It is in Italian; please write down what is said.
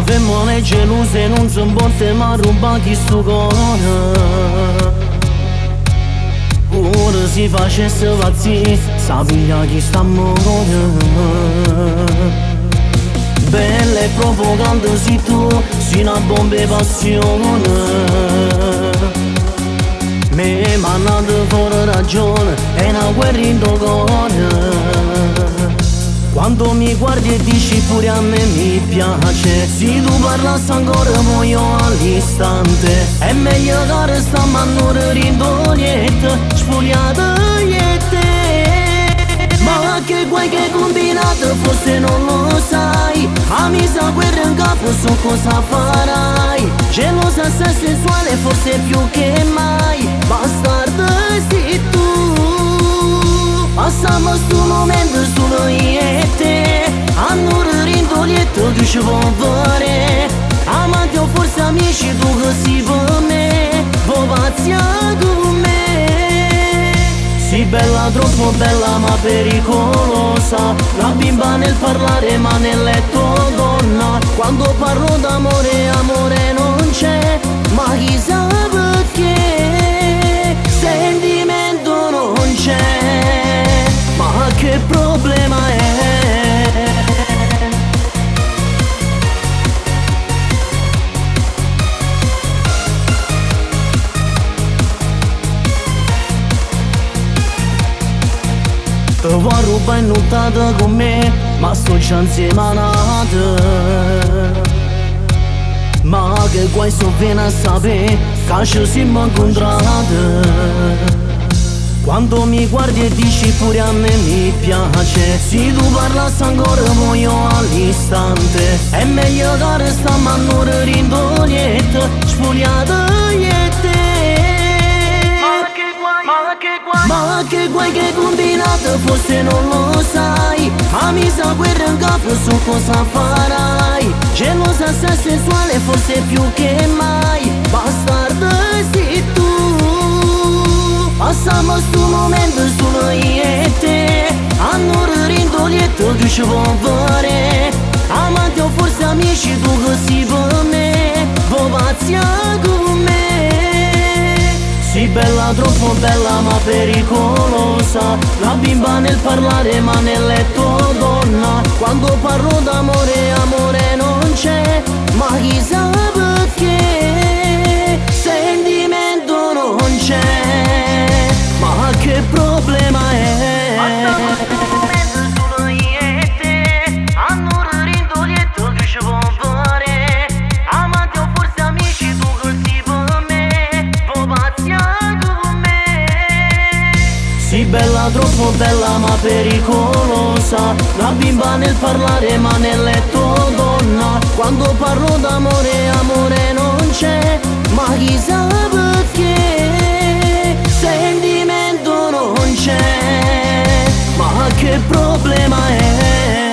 femmine gelose non son botte ma rubati sto cuore. Ora si facesse pazzi, sa piglia chi sta morendo. Bella e provocante sei tu, sei una bomba di passione. Me mannate fuori ragione, è una guerra in tuo cuore. Quando mi guardi e dici pure a me mi piace, se tu parlassi ancora muoio all'istante. È meglio che restiamo a noi rindoliette, sfogliate e te. Ma che guai che combinato, forse non lo sai. A misa guerra in capo, so cosa farai. Gelosa se sensuale, forse più che mai. Bastardo sei tu. Passiamo sto momento solo io e te. A noi rindoliette che ci può fare. Amanti o forse amici, tu che sei per me. Vuoi pazzia con me. Sei bella, troppo bella ma pericolosa. La bimba nel parlare ma nel letto donna. Quando parlo d'amore, amore non c'è. Ma chissà perché sentimento non c'è. Ma che problema è? Te vuoi rubare in nottata con me, ma sto già insieme a nata. Ma che guai so viene a sapere, che ci siamo incontrate. Quando mi guardi e dici pure a me mi piace, se tu parlassi ancora muoio all'istante. È meglio che restiamo a noi rindoliette, sfogliate e te. Ma che guai che combinato, forse non lo sai. A misa guerra in capo, so cosa farai. Gelosa se sensuale, forse più che mai. Bastardo sei tu. Passiamo sto momento solo io e te. A noi rindoliette che ci può fare. Amanti o forse amici, tu che sei per me. Vuoi pazzia con me. Sei bella, troppo bella ma pericolosa. La bimba nel parlare ma nel letto donna. Quando parlo d'amore, amore non c'è. Ma chissà perché sentimento non c'è. Ma che problema è? Passiamo sto momento solo io e te. A noi rindoliette che ci può fare. Amanti o forse amici, tu che sei per me. Vuoi pazzia con me. Sei bella, troppo bella ma pericolosa. La bimba nel parlare ma nel letto donna. Quando parlo d'amore, amore non c'è. Ma chissà perché sentimento non c'è. Ma che problema è?